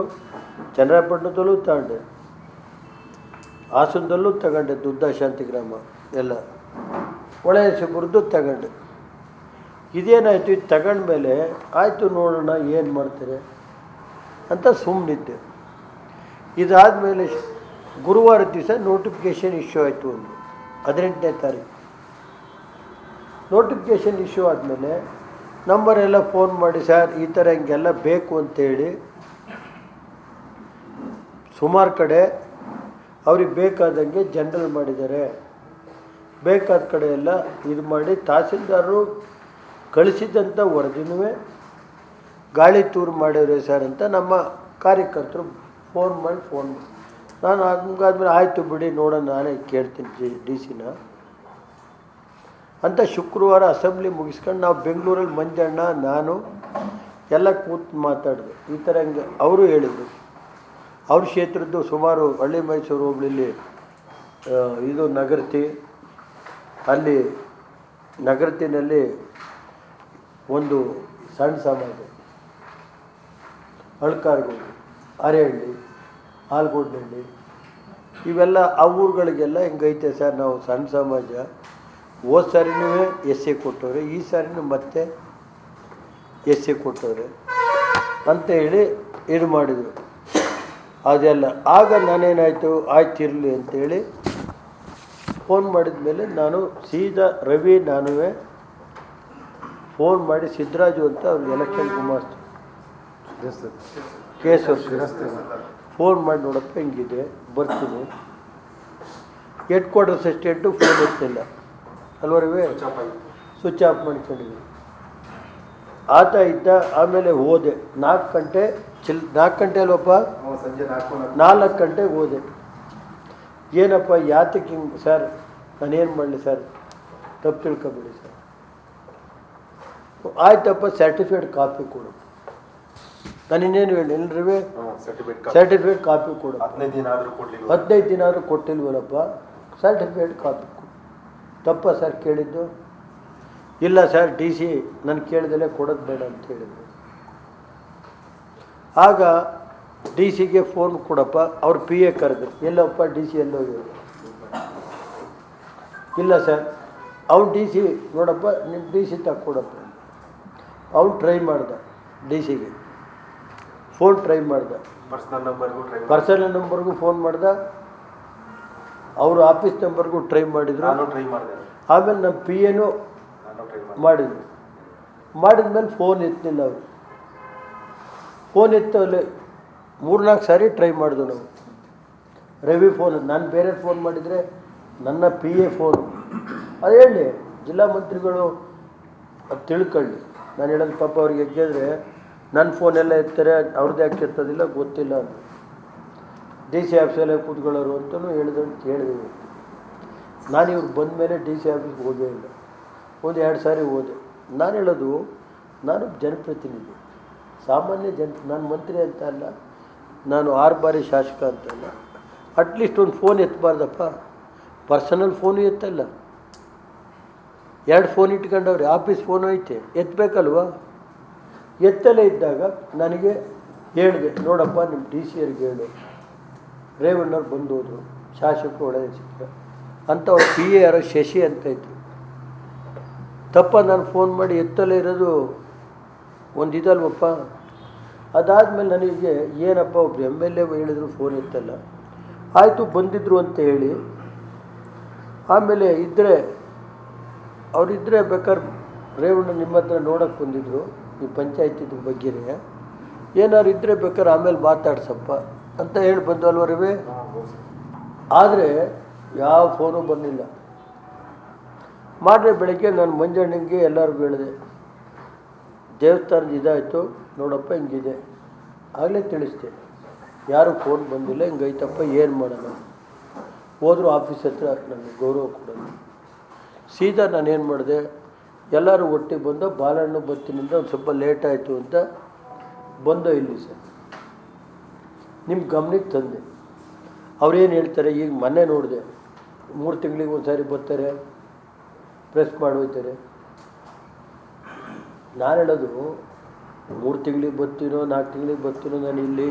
ಚನ್ನರಾಯಪಟ್ಟಣದಲ್ಲೂ ತಗೊಂಡೆ, ಹಾಸನದಲ್ಲೂ ತಗೊಂಡೆ, ದುದ್ದ ಶಾಂತಿಗ್ರಾಮ ಎಲ್ಲ ಹೊಳೆಸಿಬುರದ್ದು ತಗೊಂಡೆ. ಇದೇನಾಯಿತು, ಇದು ತಗೊಂಡ್ಮೇಲೆ ಆಯಿತು ನೋಡೋಣ ಏನು ಮಾಡ್ತಾರೆ ಅಂತ ಸುಮ್ಮನಿದ್ದೆ. ಇದಾದಮೇಲೆ ಗುರುವಾರ ದಿವಸ ನೋಟಿಫಿಕೇಷನ್ ಇಶ್ಯೂ ಆಯಿತು. ಒಂದು 18ನೇ ತಾರೀಕು ನೋಟಿಫಿಕೇಷನ್ ಇಶ್ಯೂ ಆದಮೇಲೆ ನಂಬರೆಲ್ಲ ಫೋನ್ ಮಾಡಿ, ಸರ್ ಈ ಥರ ಹಿಂಗೆಲ್ಲ ಬೇಕು ಅಂತೇಳಿ ಸುಮಾರು ಕಡೆ ಅವ್ರಿಗೆ ಬೇಕಾದಂಗೆ ಜನರಲ್ ಮಾಡಿದ್ದಾರೆ. ಬೇಕಾದ ಕಡೆ ಎಲ್ಲ ಇದು ಮಾಡಿ ತಹಸೀಲ್ದಾರರು ಕಳಿಸಿದಂಥ ವರದಿನೂ ಗಾಳಿ ತೂರು ಮಾಡಿವ್ರೆ ಸರ್ ಅಂತ ನಮ್ಮ ಕಾರ್ಯಕರ್ತರು ಫೋನ್ ಮಾಡಿ ನಾನು ಹಂಗಾದ್ಮೇಲೆ ಆಯಿತು ಬಿಡಿ ನೋಡೋಣ, ನಾನೇ ಕೇಳ್ತೀನಿ DC ಅಂತ ಶುಕ್ರವಾರ ಅಸೆಂಬ್ಲಿ ಮುಗಿಸ್ಕೊಂಡು ನಾವು ಬೆಂಗಳೂರಲ್ಲಿ ಮಂಜಣ್ಣ ನಾನು ಎಲ್ಲ ಕೂತು ಮಾತಾಡಿದೆ. ಈ ಥರ ಹಂಗೆ ಅವರು ಹೇಳಿದರು. ಅವ್ರ ಕ್ಷೇತ್ರದ್ದು ಸುಮಾರು ಹಳ್ಳಿ ಮೈಸೂರು ಹೋಬಳಿಲಿ ಇದು ನಗರತಿ, ಅಲ್ಲಿ ನಗರತಿನಲ್ಲಿ ಒಂದು ಸಣ್ಣ ಸಮಾಜ, ಅಳ್ಕಾರ್ಗೋಡು, ಅರೆಹಳ್ಳಿ, ಆಲ್ಗೋಡ್ನಹಳ್ಳಿ, ಇವೆಲ್ಲ ಆ ಊರುಗಳಿಗೆಲ್ಲ ಹಿಂಗೈತೆ ಸರ್. ನಾವು ಸಣ್ಣ ಸಮಾಜ, ಹೋದ ಸಾರಿನೂ SC ಕೊಟ್ಟವ್ರೆ, ಈ ಸಾರಿನೂ ಮತ್ತೆ SC ಕೊಟ್ಟವ್ರೆ ಅಂತ ಹೇಳಿ ಇದು ಮಾಡಿದರು. ಅದೆಲ್ಲ ಆಗ ನಾನೇನಾಯಿತು, ಆಯ್ತು ಇರಲಿ ಅಂತೇಳಿ ಫೋನ್ ಮಾಡಿದ ಮೇಲೆ ನಾನು ಸೀದಾ ರವಿ ನಾನುವೇ ಫೋನ್ ಮಾಡಿ ಸಿದ್ದರಾಜು ಅಂತ ಅವ್ರು ಎಲೆಕ್ಷನ್ ಗುಮಾಸ್ತ ಕೇಸರ್ ಫೋನ್ ಮಾಡಿ, ನೋಡಪ್ಪ ಹಿಂಗಿದೆ ಬರ್ತೀನಿ. ಹೆಡ್ ಕ್ವಾರ್ಟರ್ಸ್ ಅಸಿಸ್ಟೆಂಟು ಫೋನ್ ಎತ್ತಿಲ್ಲ ಅಲ್ವರವೇ, ಸ್ವಿಚ್ ಆಫ್ ಮಾಡ್ಕೊಂಡಿದ್ವಿ. ಆತ ಇದ್ದ. ಆಮೇಲೆ ಹೋದೆ 4 ಗಂಟೆ ಅಲ್ವಪ್ಪ, ಸಂಜೆ 4 ಗಂಟೆಗೆ ಹೋದೆ. ಏನಪ್ಪ ಯಾತಕ್ಕೆ ಹಿಂಗೆ ಸರ್, ನಾನೇನು ಮಾಡಲಿ ಸರ್, ತಪ್ಪು ತಿಳ್ಕೊಬೇಡಿ ಸರ್. ಆಯ್ತಪ್ಪ ಸರ್ಟಿಫಿಕೇಟ್ ಕಾಪಿ ಕೊಡು. ನಾನು ಇನ್ನೇನು ಹೇಳಿ ಎಲ್ರಿವೇ ಸರ್ಟಿಫಿಕೇಟ್ ಕಾಪಿ ಕೊಡು. 15 ದಿನ ಆದರೂ ಕೊಟ್ಟಿಲ್ವಲ್ಲಪ್ಪ, ಸರ್ಟಿಫಿಕೇಟ್ ಕಾಪಿ ಕೊಡು. ತಪ್ಪ ಸರ್ ಕೇಳಿದ್ದು? ಇಲ್ಲ ಸರ್, DC ನಾನು ಕೇಳಿದಲೇ ಕೊಡೋದು ಬೇಡ ಅಂತ ಹೇಳಿದ್ರು. ಆಗ DC ಫೋನ್ ಕೊಡಪ್ಪ, ಅವ್ರ PA ಕರೆದ್ರು. ಎಲ್ಲಪ್ಪ DC ಎಲ್ಲೋಗಿ? ಇಲ್ಲ ಸರ್, ಅವ್ನು DC ನೋಡಪ್ಪ, ನಿಮ್ಮ DC ತಕ್ಕೊಡಪ್ಪ. ಅವ್ನು ಟ್ರೈ ಮಾಡ್ದ, DC ಫೋನ್ ಟ್ರೈ ಮಾಡ್ದ, ಪರ್ಸನಲ್ ನಂಬರ್ಗೂ ಫೋನ್ ಮಾಡ್ದ, ಅವರು ಆಫೀಸ್ ನಂಬರ್ಗೂ ಟ್ರೈ ಮಾಡಿದ್ರು. ಆಮೇಲೆ ನಮ್ಮ PAನೂ ಮಾಡಿದ್ರು. ಮಾಡಿದ್ಮೇಲೆ ಫೋನ್ ಎತ್ತಲಿಲ್ಲ ಅವರು. ಫೋನ್ ಎತ್ತಲ್ಲಿ 3-4 ಸಾರಿ ಟ್ರೈ ಮಾಡಿದ್ವು ನಾವು. ರವಿ ಫೋನ್, ನಾನು ಬೇರೆ ಫೋನ್ ಮಾಡಿದರೆ ನನ್ನ PA ಫೋನು. ಅದು ಹೇಳಿ ಜಿಲ್ಲಾ ಮಂತ್ರಿಗಳು ಅದು ತಿಳ್ಕೊಳ್ಳಿ. ನಾನು ಹೇಳೋದು ಪಾಪ ಅವ್ರಿಗೆ ಕೇಳಿದ್ರೆ ನನ್ನ ಫೋನೆಲ್ಲ ಎತ್ತಾರೆ, ಅವ್ರದ್ದು ಯಾಕೆ ಎತ್ತೋದಿಲ್ಲ ಗೊತ್ತಿಲ್ಲ ಅಂತ. DC ಆಫೀಸಲ್ಲೇ ಕೂತ್ಕೊಳ್ಳೋರು ಅಂತಲೂ ಹೇಳಿದೆ. ನಾನು ಇವ್ರು ಬಂದ ಮೇಲೆ DC ಆಫೀಸ್ಗೆ ಹೋಗೇ ಇಲ್ಲ. 1-2 ಸಾರಿ ಹೋದೆ. ನಾನು ಹೇಳೋದು ನಾನು ಜನಪ್ರತಿನಿಧಿ, ಸಾಮಾನ್ಯ ನಾನು ಮಂತ್ರಿ ಅಂತ ಅಲ್ಲ, ನಾನು 6 ಬಾರಿ ಶಾಸಕ ಅಂತಲ್ಲ. ಅಟ್ಲೀಸ್ಟ್ ಒಂದು ಫೋನ್ ಎತ್ತಬಾರ್ದಪ್ಪ, ಪರ್ಸನಲ್ ಫೋನು ಎತ್ತಲ್ಲ, 2 ಫೋನ್ ಇಟ್ಕೊಂಡವ್ರೆ, ಆಫೀಸ್ ಫೋನು ಐತೆ, ಎತ್ತಬೇಕಲ್ವ? ಎತ್ತಲೇ ಇದ್ದಾಗ ನನಗೆ ಹೇಳಿದೆ, ನೋಡಪ್ಪ ನಿಮ್ಮ ಡಿ ಸಿ ಅವ್ರಿಗೆ ಹೇಳು, ರೇವಣ್ಣವ್ರು ಬಂದು ಹೋದರು, ಶಾಸಕರು ಒಳ್ಳೆಯ ಸಿಕ್ಕ ಅಂತ ಅವ್ರ ಪಿ ಎ ಯಾರೋ ಶಶಿ ಅಂತ ಇತ್ತು. ತಪ್ಪ ನಾನು ಫೋನ್ ಮಾಡಿ ಎತ್ತಲೇ ಇರೋದು ಒಂದು ಇದಲ್ವಪ್ಪ. ಅದಾದಮೇಲೆ ನನಗೆ ಏನಪ್ಪ ಒಬ್ರು ಎಮ್ ಎಲ್ ಎ ಹೇಳಿದ್ರು ಫೋನ್ ಎತ್ತಲ್ಲ, ಆಯಿತು ಬಂದಿದ್ದರು ಅಂತ ಹೇಳಿ, ಆಮೇಲೆ ಅವರಿದ್ದರೆ ಬೇಕಾದ್ರೆ ರೇವಣ್ಣ ನಿಮ್ಮ ಹತ್ರ ನೋಡೋಕ್ಕೆ ಬಂದಿದ್ದರು, ಈ ಪಂಚಾಯತಿದ ಬಗ್ಗೆನೇ ಏನಾದ್ರು ಇದ್ದರೆ ಬೇಕಾದ್ರೆ ಆಮೇಲೆ ಮಾತಾಡ್ಸಪ್ಪ ಅಂತ ಹೇಳಿ ಬಂದು ಅಲ್ವರವೇ. ಆದರೆ ಯಾವ ಫೋನು ಬಂದಿಲ್ಲ. ಮಾಡ್ರೆ ಬೆಳಗ್ಗೆ ನಾನು ಮಂಜಣ್ಣಂಗೆ ಎಲ್ಲರಿಗೂ ಹೇಳಿದೆ, ದೇವಸ್ಥಾನದ ಇದಾಯಿತು ನೋಡಪ್ಪ, ಹಿಂಗಿದೆ ಆಗಲೇ ತಿಳಿಸ್ದೆ, ಯಾರೂ ಫೋನ್ ಬಂದಿಲ್ಲ, ಹಿಂಗೈತಪ್ಪ ಏನು ಮಾಡೋಣ. ಹೋದ್ರು ಆಫೀಸ್ ಹತ್ರ ನನಗೆ ಗೌರವ ಕೊಡೋದು. ಸೀದಾ ನಾನೇನು ಮಾಡಿದೆ, ಎಲ್ಲರೂ ಒಟ್ಟಿಗೆ ಬಂದು ಬಾಲಹಣ್ಣು ಬತ್ತಿನಿಂದ ಒಂದು ಸ್ವಲ್ಪ ಲೇಟ್ ಆಯಿತು ಅಂತ ಬಂದೋ ಇಲ್ಲಿ ಸರ್ ನಿಮ್ಮ ಗಮನಕ್ಕೆ ತಂದೆ. ಅವ್ರೇನು ಹೇಳ್ತಾರೆ, ಈಗ ಮೊನ್ನೆ ನೋಡಿದೆ, 3 ತಿಂಗಳಿಗೆ ಒಂದು ಸಾರಿ ಬರ್ತಾರೆ, ಪ್ರೆಸ್ ಮಾಡೋಯ್ತಾರೆ. ನಾನು ಹೇಳೋದು 3 ತಿಂಗಳಿಗೆ ಬರ್ತೀನೋ 4 ತಿಂಗಳಿಗೆ ಬರ್ತೀನೋ ನಾನು ಇಲ್ಲಿ,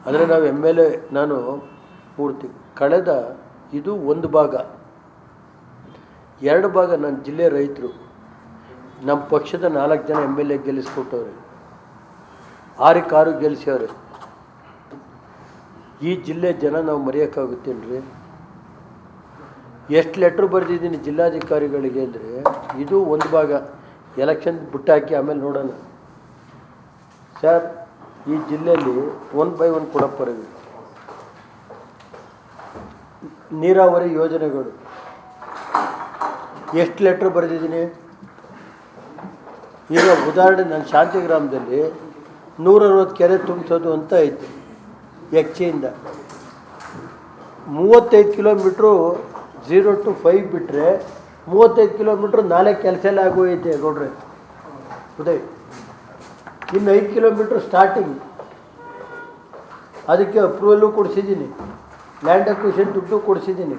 ಅಂದರೆ ನಾವು ಎಮ್ ಎಲ್ ಎ ನಾನು 3 ತಿಂಗಳು ಕಳೆದ ಇದು ಒಂದು ಭಾಗ, 2 ಭಾಗ ನನ್ನ ಜಿಲ್ಲೆ ರೈತರು ನಮ್ಮ ಪಕ್ಷದ 4 ಜನ ಎಮ್ ಎಲ್ ಎ ಗೆಲ್ಲಿಸ್ಕೊಟ್ಟವ್ರೆ, 6 ಗೆಲ್ಲಿಸವ್ರೆ. ಈ ಜಿಲ್ಲೆ ಜನ ನಾವು ಮರೆಯೋಕ್ಕಾಗುತ್ತೇನ್ರಿ? ಎಷ್ಟು ಲೆಟ್ರ್ ಬರೆದಿದ್ದೀನಿ ಜಿಲ್ಲಾಧಿಕಾರಿಗಳಿಗೆ ಅಂದರೆ, ಇದು ಒಂದು ಭಾಗ, ಎಲೆಕ್ಷನ್ ಬಿಟ್ಟಾಕಿ ಆಮೇಲೆ ನೋಡೋಣ. ಸರ್ ಈ ಜಿಲ್ಲೆಯಲ್ಲಿ 1 by 1 ಕೊಡಪ್ಪರವಿ ನೀರಾವರಿ ಯೋಜನೆಗಳು ಎಷ್ಟು ಲೆಟ್ರ್ ಬರೆದಿದ್ದೀನಿ. ಈಗ ಉದಾಹರಣೆ ನನ್ನ ಶಾಂತಿಗ್ರಾಮದಲ್ಲಿ 160 ಕೆರೆ ತುಂಬಿಸೋದು ಅಂತ ಐತೆ. ಯಕ್ಷಿಯಿಂದ 35 ಕಿಲೋಮೀಟ್ರು 0 to 5 ಬಿಟ್ಟರೆ 35 ಕಿಲೋಮೀಟ್ರ್ ನಾಳೆ ಕೆಲಸ ಎಲ್ಲ ಆಗೋಯ್ತೆ ನೋಡ್ರಿ ಉದಯ್. ಇನ್ನು 5 ಕಿಲೋಮೀಟ್ರ್ ಸ್ಟಾರ್ಟಿಂಗ್, ಅದಕ್ಕೆ ಅಪ್ರೂವಲ್ಲು ಕೊಡಿಸಿದ್ದೀನಿ, ಲ್ಯಾಂಡ್ ಅಕ್ವಿಷನ್ ದುಡ್ಡು ಕೊಡಿಸಿದ್ದೀನಿ.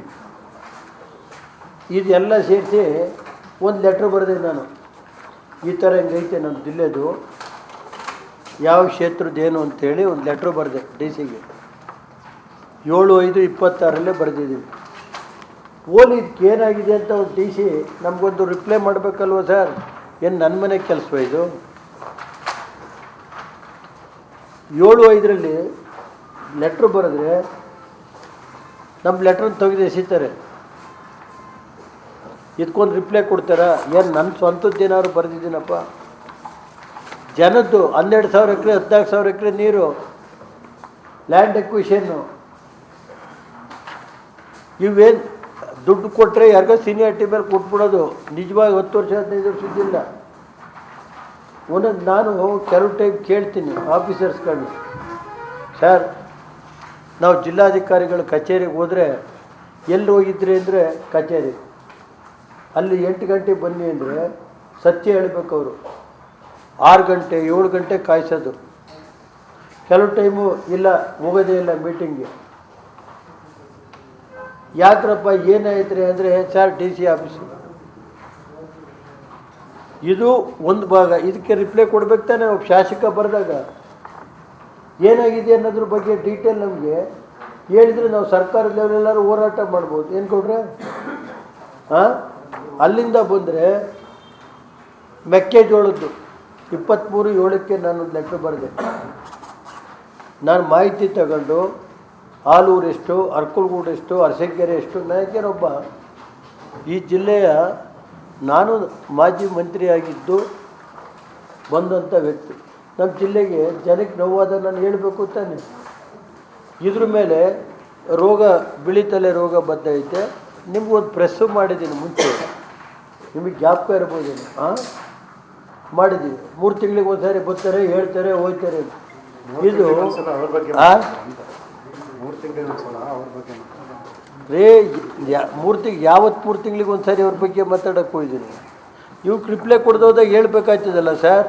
ಇದೆಲ್ಲ ಸೇರಿಸಿ ಒಂದು ಲೆಟ್ರ್ ಬರೆದೆ ನಾನು, ಈ ಥರ ಹಿಂಗೈತೆ ನಮ್ಮ ಜಿಲ್ಲೆದು, ಯಾವ ಕ್ಷೇತ್ರದ್ದೇನು ಅಂಥೇಳಿ ಒಂದು ಲೆಟ್ರ್ ಬರೆದೆ ಡಿ ಸಿಗೆ. 7/5/26 ಬರೆದಿದ್ದೀವಿ. ಓಲಿ ಇದಕ್ಕೆ ಏನಾಗಿದೆ ಅಂತ ಒಂದು ಡಿ ಸಿ ನಮಗೊಂದು ರಿಪ್ಲೈ ಮಾಡಬೇಕಲ್ವ ಸರ್? ಏನು ನನ್ನ ಮನೆ ಕೆಲಸ ಇದು? 7/5 ಲೆಟ್ರ್ ಬರೆದ್ರೆ ನಮ್ಮ ಲೆಟ್ರನ್ನ ತೆಗೆದು ಎಸಿತಾರೆ, ಇದಕ್ಕೊಂದು ರಿಪ್ಲೈ ಕೊಡ್ತಾರಾ? ಏನು ನನ್ನ ಸ್ವಂತದ್ದೇನಾದ್ರು ಬರೆದಿದ್ದೀನಪ್ಪ? ಜನದ್ದು 12,000 ಎಕರೆ 14,000 ಎಕರೆ ನೀರು, ಲ್ಯಾಂಡ್ ಎಕ್ವಿಷನ್ನು, ಇವೇನು ದುಡ್ಡು ಕೊಟ್ಟರೆ ಯಾರಿಗೋ ಸೀನಿಯಾರಿಟಿ ಮೇಲೆ ಕೊಟ್ಬಿಡೋದು, ನಿಜವಾಗಿ 10 ವರ್ಷ 15 ವರ್ಷದ್ದಿಲ್ಲ. ಒಂದೊಂದು ನಾನು ಕೆಲವು ಟೈಮ್ ಕೇಳ್ತೀನಿ ಆಫೀಸರ್ಸ್ಗಳನ್ನ, ಸರ್ ನಾವು ಜಿಲ್ಲಾಧಿಕಾರಿಗಳ ಕಚೇರಿಗೆ ಹೋದರೆ ಎಲ್ಲಿ ಹೋಗಿದ್ರಿ ಅಂದರೆ ಕಚೇರಿ, ಅಲ್ಲಿ 8 ಗಂಟೆಗೆ ಬನ್ನಿ ಅಂದರೆ ಸತ್ಯ ಹೇಳಬೇಕು ಅವರು, 6 ಗಂಟೆ 7 ಗಂಟೆ ಕಾಯಿಸೋದು. ಕೆಲವು ಟೈಮು ಇಲ್ಲ ಹೋಗೋದೇ ಇಲ್ಲ ಮೀಟಿಂಗ್ಗೆ. ಯಾಕ್ರಪ್ಪ ಏನಾಯ್ತು ಅಂದರೆ ಸರ್ ಡಿ ಸಿ ಆಫೀಸು. ಇದು ಒಂದು ಭಾಗ, ಇದಕ್ಕೆ ರಿಪ್ಲೈ ಕೊಡ್ಬೇಕು ತಾನೆ ಒಬ್ಬ ಶಾಸಕ ಬರೆದಾಗ. ಏನಾಗಿದೆ ಅನ್ನೋದ್ರ ಬಗ್ಗೆ ಡೀಟೇಲ್ ನಮಗೆ ಹೇಳಿದರೆ ನಾವು ಸರ್ಕಾರದ ಲೆವೆಲೆಲ್ಲರೂ ಹೋರಾಟ ಮಾಡ್ಬೋದು. ಏನು ಕೊಡ್ರೆ ಅಲ್ಲಿಂದ ಬಂದರೆ ಮೆಕ್ಕೆಜೋಳದ್ದು 23/7 ನಾನೊಂದು ಲೆಟ್ರ್ ಬರೆದೆ. ನಾನು ಮಾಹಿತಿ ತಗೊಂಡು ಆಲೂರು ಎಷ್ಟು, ಅರ್ಕಲ್ಗೂಡು ಎಷ್ಟು, ಅರಸೀಕೆರೆ ಎಷ್ಟು, ನಾಯಕರೊಬ್ಬ ಈ ಜಿಲ್ಲೆಯ ನಾನು ಮಾಜಿ ಮಂತ್ರಿಯಾಗಿದ್ದು ಬಂದಂಥ ವ್ಯಕ್ತಿ. ನಮ್ಮ ಜಿಲ್ಲೆಗೆ ಜನಕ್ಕೆ ನೋವಾದ ನಾನು ಹೇಳಬೇಕು ತಾನೆ. ಇದ್ರ ಮೇಲೆ ರೋಗ ಬಿಳಿತಲೆ ರೋಗ ಬದ್ದೈತೆ. ನಿಮ್ಗೊಂದು ಪ್ರೆಸ್ಸು ಮಾಡಿದ್ದೀನಿ ಮುಂಚೆ, ನಿಮಗೆ ಜ್ಞಾಪಕ ಇರ್ಬೋದೇನು? ಮಾಡಿದ್ದೀವಿ. 3 ತಿಂಗಳಿಗೆ ಒಂದು ಸಾರಿ ಬರ್ತಾರೆ, ಹೇಳ್ತಾರೆ, ಹೋಗ್ತಾರೆ. ಇದು ರೇ 3 ತಿಂಗಳಿಗೆ ಯಾವತ್ತು 3 ತಿಂಗಳಿಗೆ ಒಂದು ಸಾರಿ ಅವ್ರ ಬಗ್ಗೆ ಮಾತಾಡೋಕ್ಕೆ ಹೋಗಿದ್ದೀನಿ. ಇವ್ಕೆ ರಿಪ್ಲೈ ಕೊಡ್ದೋದಾಗ ಹೇಳ್ಬೇಕಾಯ್ತದಲ್ಲ ಸರ್.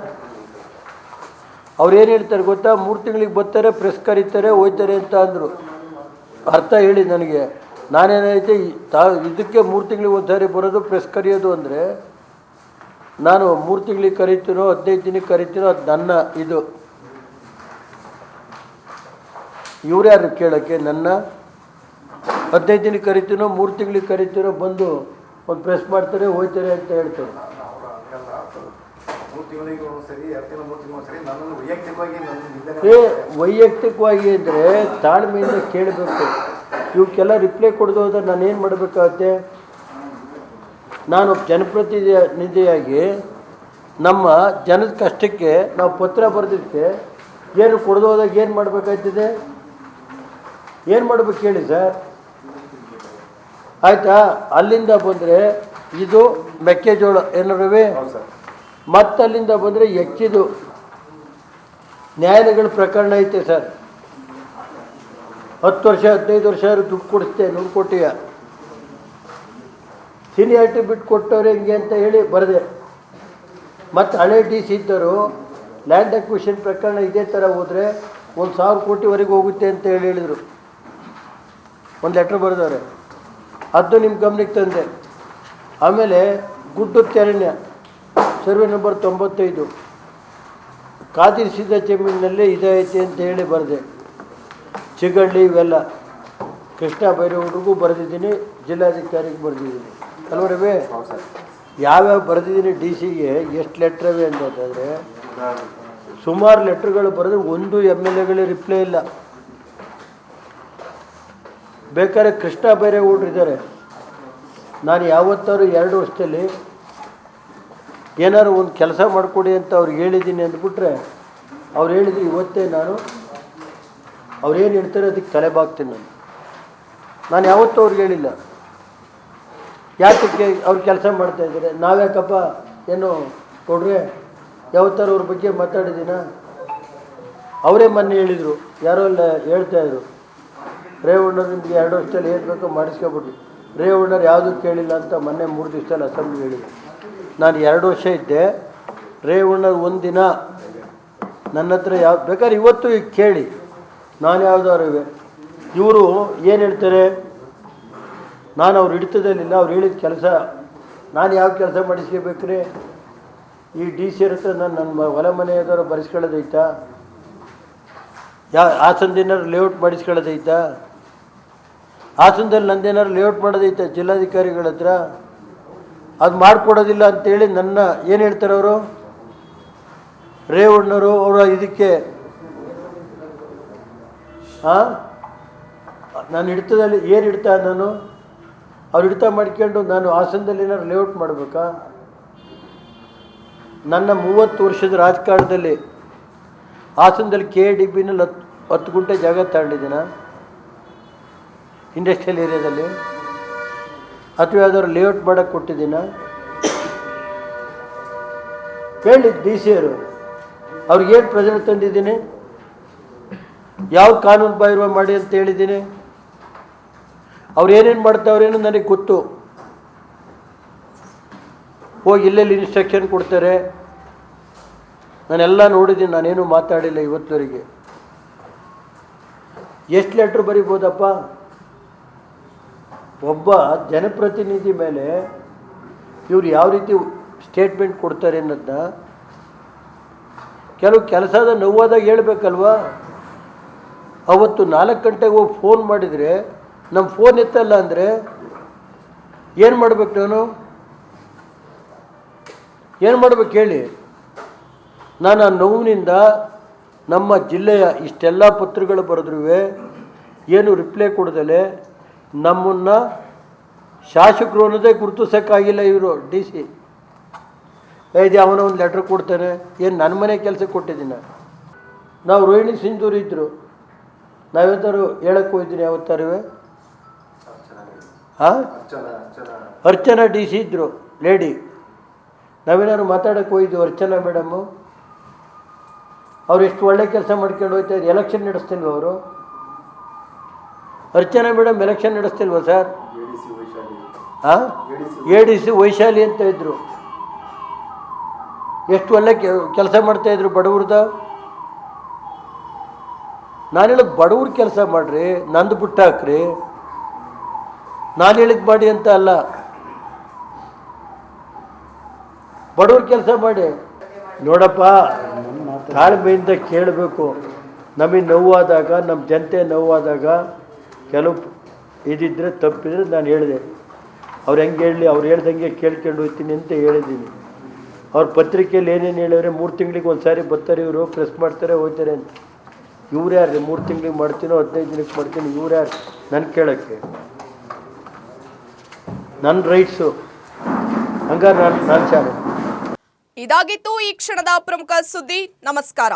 ಅವ್ರು ಏನು ಹೇಳ್ತಾರೆ ಗೊತ್ತಾ, 3 ತಿಂಗಳಿಗೆ ಬರ್ತಾರೆ, ಪ್ರೆಸ್ ಕರೀತಾರೆ, ಹೋಯ್ತಾರೆ ಅಂತ ಅಂದರು. ಅರ್ಥ ಹೇಳಿ ನನಗೆ. ನಾನೇನೈತೆ ಇದಕ್ಕೆ 3 ತಿಂಗಳಿಗೆ ಒಂದು ಸಾರಿ ಬರೋದು, ಪ್ರೆಸ್ ಕರೆಯೋದು ಅಂದರೆ ನಾನು 3 ತಿಂಗಳಿಗೆ ಕರಿತೀನೋ 15 ದಿನಕ್ಕೆ ಕರಿತೀನೋ ಅದು ನನ್ನ ಇದು. ಇವ್ರು ಯಾರು ಕೇಳೋಕ್ಕೆ? ನನ್ನ 15 ದಿನಕ್ಕೆ ಕರಿತೀನೋ 3 ತಿಂಗಳಿಗೆ ಕರಿತೀನೋ, ಬಂದು ಒಂದು ಪ್ರೆಸ್ ಮಾಡ್ತಾರೆ, ಹೋಯ್ತಾರೆ ಅಂತ ಹೇಳ್ತಾರೆ. ವೈಯಕ್ತಿಕವಾಗಿ ಅಂದರೆ ತಾಳ್ಮೆಯಿಂದ ಕೇಳಬೇಕು. ಇವಕ್ಕೆಲ್ಲ ರಿಪ್ಲೈ ಕೊಡೋದು ನಾನೇನು ಮಾಡಬೇಕಾಗತ್ತೆ? ನಾನು ಜನಪ್ರತಿನಿಧಿಯಾಗಿ ನಮ್ಮ ಜನದ ಕಷ್ಟಕ್ಕೆ ನಾವು ಪತ್ರ ಬರೆದಿಕ್ಕೆ ಏನು ಕೊಡೋದಾಗ ಏನು ಮಾಡಬೇಕಾಗ್ತದೆ? ಏನು ಮಾಡ್ಬೇಕು ಹೇಳಿ ಸರ್? ಆಯಿತಾ? ಅಲ್ಲಿಂದ ಬಂದರೆ ಇದು ಮೆಕ್ಕೆಜೋಳ ಏನಾರವೇ, ಮತ್ತು ಅಲ್ಲಿಂದ ಬಂದರೆ ಹೆಚ್ಚಿದು ನ್ಯಾಯಾಲಯಗಳ ಪ್ರಕರಣ ಐತೆ ಸರ್. 10 ವರ್ಷ 15 ವರ್ಷ ದುಡ್ಡು ಕೊಡಿಸ್ತೆ, ದುಡ್ಡು ಕೊಟ್ಟಿಯ ಸೀನಿಯಾರಿಟಿ ಬಿಟ್ಟು ಕೊಟ್ಟವ್ರೆ ಹಿಂಗೆ ಅಂತ ಹೇಳಿ ಬರೆದೆ. ಮತ್ತು ಹಳೆ DC ಇದ್ದರು ಲ್ಯಾಂಡ್ ಅಕ್ವಿಷನ್ ಪ್ರಕರಣ ಇದೇ ಥರ ಹೋದರೆ 1,000 ಕೋಟಿವರೆಗೆ ಹೋಗುತ್ತೆ ಅಂತ ಹೇಳಿದರು. ಒಂದು ಲೆಟ್ರ್ ಬರೆದವ್ರೆ, ಅದು ನಿಮ್ಮ ಗಮನಕ್ಕೆ ತಂದೆ. ಆಮೇಲೆ ಗುಡ್ಡುತ್ತೆರಣ್ಯ ಸರ್ವೆ ನಂಬರ್ 95 ಕಾದಿರಿಸಿದ ಜಮೀನಿನಲ್ಲೇ ಇದೈತೆ ಅಂತ ಹೇಳಿ ಬರೆದೆ. ಚಿಗಳ್ಳಿ ಇವೆಲ್ಲ ಕೃಷ್ಣ ಬೈರೇಗೌಡರಿಗೂ ಬರೆದಿದ್ದೀನಿ, ಜಿಲ್ಲಾಧಿಕಾರಿಗೆ ಬರೆದಿದ್ದೀನಿ ಅಲ್ವರವೇ. ಯಾವ್ಯಾವ ಬರೆದಿದ್ದೀನಿ DCಗೆ ಎಷ್ಟು ಲೆಟ್ರವೇ ಅಂತಂದರೆ ಸುಮಾರು ಲೆಟ್ರ್ಗಳು ಬರೆದು ಒಂದು MLAಗಳೇ ರಿಪ್ಲೈ ಇಲ್ಲ. ಬೇಕಾದ್ರೆ ಕೃಷ್ಣ ಬೈರೇಗೌಡರು ಇದ್ದಾರೆ, ನಾನು ಯಾವತ್ತಾರು 2 ವರ್ಷದಲ್ಲಿ ಏನಾದ್ರು ಒಂದು ಕೆಲಸ ಮಾಡಿಕೊಡಿ ಅಂತ ಅವ್ರಿಗೆ ಹೇಳಿದ್ದೀನಿ ಅಂದ್ಬಿಟ್ರೆ ಅವ್ರು ಹೇಳಿದ್ರು ಇವತ್ತೇ ನಾನು ಅವ್ರೇನು ಹೇಳ್ತಾರೆ ಅದಕ್ಕೆ ತಲೆ ಬಾಗ್ತೀನಿ. ನಾನು ಯಾವತ್ತೂ ಅವ್ರಿಗೆ ಹೇಳಿಲ್ಲ. ಯಾತಕ್ಕೆ ಅವ್ರು ಕೆಲಸ ಮಾಡ್ತಾಯಿದ್ದಾರೆ, ನಾವ್ಯಾಕಪ್ಪ ಏನು ಕೊಡ್ರೆ ಯಾವತ್ತಾರು ಅವ್ರ ಬಗ್ಗೆ ಮಾತಾಡಿದ್ದೀನ? ಅವರೇ ಮೊನ್ನೆ ಹೇಳಿದರು, ಯಾರೋ ಎಲ್ಲ ಹೇಳ್ತಾಯಿದ್ರು, ರೇವಣ್ಣರು ನಿಮಗೆ 2 ವರ್ಷದಲ್ಲಿ ಏನು ಬೇಕೋ ಮಾಡಿಸ್ಕೊಬಿಟ್ರು. ರೇವಣ್ಣರು ಯಾವುದೂ ಕೇಳಿಲ್ಲ ಅಂತ ಮೊನ್ನೆ 3 ದಿವಸದಲ್ಲಿ ಅಸೆಂಬ್ಲಿ ಹೇಳಿದ್ರು. ನಾನು 2 ವರ್ಷ ಇದ್ದೆ. ರೇವಣ್ಣರು ಒಂದಿನ ನನ್ನ ಹತ್ರ ಯಾವ ಬೇಕಾದ್ರೆ ಇವತ್ತು ಈಗ ಕೇಳಿ, ನಾನು ಯಾವುದಾದ್ರು ಇವರು ಏನು ಹೇಳ್ತಾರೆ, ನಾನು ಅವ್ರು ಹಿಡಿತದಲ್ಲಿಲ್ಲ, ಅವ್ರು ಹೇಳಿದ ಕೆಲಸ ನಾನು ಯಾವ ಕೆಲಸ ಮಾಡಿಸ್ಕೋಬೇಕ್ರಿ? ಈ DC ಹತ್ರ ನನ್ನ ಹೊಲ ಮನೆ ಯಾವ್ದಾರು ಬರೆಸ್ಕೊಳ್ಳೋದೈತಾ? ಹಾಸನದೇನಾರು ಲೇಔಟ್ ಮಾಡಿಸ್ಕೊಳ್ಳೋದೈತಾ? ಹಾಸನದಲ್ಲಿ ನಂದೇನಾರು ಲೇಔಟ್ ಮಾಡೋದೈತಾ ಜಿಲ್ಲಾಧಿಕಾರಿಗಳ ಹತ್ರ? ಅದು ಮಾಡಿಕೊಡೋದಿಲ್ಲ ಅಂಥೇಳಿ ನನ್ನ ಏನು ಹೇಳ್ತಾರೆ ಅವರು ರೇವಣ್ಣರು ಅವರ ಇದಕ್ಕೆ ನಾನು ಹಿಡಿತದಲ್ಲಿ ಏನು ಹಿಡ್ತಾ ನಾನು ಅವ್ರು ಹಿಡಿತ ಮಾಡ್ಕೊಂಡು ನಾನು ಹಾಸನದಲ್ಲಿ ಏನಾದ್ರು ಲೇಔಟ್ ಮಾಡಬೇಕಾ? ನನ್ನ 30 ವರ್ಷದ ರಾಜಕಾರಣದಲ್ಲಿ ಹಾಸನದಲ್ಲಿ KDBನಲ್ಲಿ 10 ಗುಂಟೆ ಜಾಗ ತಗೊಂಡಿದ್ದೀನ ಇಂಡಸ್ಟ್ರಿಯಲ್ ಏರಿಯಾದಲ್ಲಿ, ಅಥವಾ ಯಾವ್ದಾದ್ರು ಲೇಔಟ್ ಮಾಡೋಕ್ಕೆ ಕೊಟ್ಟಿದ್ದೀನ? ಹೇಳಿ DC ಅವರು ಅವ್ರಿಗೇನು ಪ್ರಜೆನೆ ತಂದಿದ್ದೀನಿ, ಯಾವ ಕಾನೂನು ಬಾಹಿರ ಮಾಡಿ ಅಂತ ಹೇಳಿದ್ದೀನಿ. ಅವ್ರು ಏನೇನು ಮಾಡ್ತಾವ್ರೇನು ನನಗೆ ಗೊತ್ತು. ಹೋಗಿ ಇಲ್ಲೆಲ್ಲಿ ಇನ್ಸ್ಟ್ರಕ್ಷನ್ ಕೊಡ್ತಾರೆ ನಾನೆಲ್ಲ ನೋಡಿದ್ದೀನಿ, ನಾನೇನು ಮಾತಾಡಿಲ್ಲ ಇವತ್ತುವರೆಗೆ. ಎಷ್ಟು ಲೆಟ್ರ್ ಬರಿಬೋದಪ್ಪ? ಒಬ್ಬ ಜನಪ್ರತಿನಿಧಿ ಮೇಲೆ ಇವ್ರು ಯಾವ ರೀತಿ ಸ್ಟೇಟ್ಮೆಂಟ್ ಕೊಡ್ತಾರೆ ಅನ್ನೋದನ್ನ ಕೆಲವು ಕೆಲಸದ ನೋವಾದಾಗ ಹೇಳ್ಬೇಕಲ್ವಾ? ಅವತ್ತು 4 ಗಂಟೆಗೆ ಹೋಗಿ ಫೋನ್ ಮಾಡಿದರೆ ನಮ್ಮ ಫೋನ್ ಎತ್ತಲ್ಲ ಅಂದರೆ ಏನು ಮಾಡ್ಬೇಕು? ನಾನು ಏನು ಮಾಡ್ಬೇಕು ಹೇಳಿ? ನಾನು ಆ ನೋವಿನಿಂದ ನಮ್ಮ ಜಿಲ್ಲೆಯ ಇಷ್ಟೆಲ್ಲ ಪತ್ರಗಳು ಬರೆದ್ರೂ ಏನು ರಿಪ್ಲೈ ಕೊಡದಲೆ ನಮ್ಮನ್ನು ಶಾಸಕರು ಅನ್ನೋದೇ ಗುರುತಿಸೋಕ್ಕಾಗಿಲ್ಲ ಇವರು DC. ಇದು ಅವನ ಒಂದು ಲೆಟ್ರ್ ಕೊಡ್ತಾನೆ, ಏನು ನನ್ನ ಮನೆ ಕೆಲಸಕ್ಕೆ ಕೊಟ್ಟಿದ್ದೀನಿ. ನಾವು ರೋಹಿಣಿ ಸಿಂಧೂರು ಇದ್ದರು, ನಾವ್ಯಾವ್ದಾರು ಹೇಳಕ್ಕೆ ಹೋಗಿದ್ದೀನಿ ಯಾವತ್ತಾರು? ಅರ್ಚನಾ DC ಇದ್ದರು ಲೇಡಿ, ನಾವೇನಾದ್ರು ಮಾತಾಡೋಕ್ಕೆ ಹೋಗಿದ್ವಿ ಅರ್ಚನಾ ಮೇಡಮ್ಮು. ಅವ್ರು ಎಷ್ಟು ಒಳ್ಳೆ ಕೆಲಸ ಮಾಡ್ಕೊಂಡು ಹೋಗ್ತಾಯಿದ್ರು. ಎಲೆಕ್ಷನ್ ನಡೆಸ್ತಿಲ್ವ ಅವರು? ಅರ್ಚನಾ ಮೇಡಮ್ ಎಲೆಕ್ಷನ್ ನಡೆಸ್ತಿಲ್ವ ಸರ್? ADC ವೈಶಾಲಿ ಅಂತ ಇದ್ದರು. ಎಷ್ಟು ಒಳ್ಳೆ ಕೆಲಸ ಮಾಡ್ತಾಯಿದ್ರು ಬಡವ್ರದ. ನಾನು ಹೇಳೋದು ಬಡವ್ರ ಕೆಲಸ ಮಾಡಿರಿ, ನಂದು ಬಿಟ್ಟು ಹಾಕ್ರಿ, ನಾನು ಹೇಳಿದ್ದು ಮಾಡಿ ಅಂತ ಅಲ್ಲ. ಬಡವ್ರ ಕೆಲಸ ಮಾಡಿ. ನೋಡಪ್ಪ, ತಾಳ್ಮೆಯಿಂದ ಕೇಳಬೇಕು. ನಮಗೆ ನೋವಾದಾಗ, ನಮ್ಮ ಜನತೆ ನೋವಾದಾಗ ಕೆಲವು ಇದಿದ್ದರೆ ತಪ್ಪಿದ್ರೆ ನಾನು ಹೇಳಿದೆ, ಅವ್ರು ಹೆಂಗೆ ಹೇಳಲಿ, ಅವ್ರು ಹೇಳ್ದಂಗೆ ಕೇಳ್ಕೊಂಡು ಹೋಗ್ತೀನಿ ಅಂತ ಹೇಳಿದ್ದೀನಿ. ಅವ್ರ ಪತ್ರಿಕೆಯಲ್ಲಿ ಏನೇನು ಹೇಳಿದ್ರೆ 3 ತಿಂಗಳಿಗೆ ಒಂದು ಸಾರಿ ಬರ್ತಾರೆ ಇವರು, ಪ್ರೆಸ್ ಮಾಡ್ತಾರೆ, ಹೋಗ್ತಾರೆ ಅಂತ. ಇವ್ರು ಯಾರು 3 ತಿಂಗಳಿಗೆ ಮಾಡ್ತೀನೋ 15 ದಿನಕ್ಕೆ ಮಾಡ್ತೀನಿ, ಇವ್ರು ಯಾರು ನನ್ನ ಕೇಳೋಕ್ಕೆ? ನನ್ನ ರೈಟ್ಸು, ಹಂಗಾರೆ ನಾನು ಶಾಲೆ. ಇದಾಗಿತ್ತು ಈ ಕ್ಷಣದ ಪ್ರಮುಖ ಸುದ್ದಿ. ನಮಸ್ಕಾರ.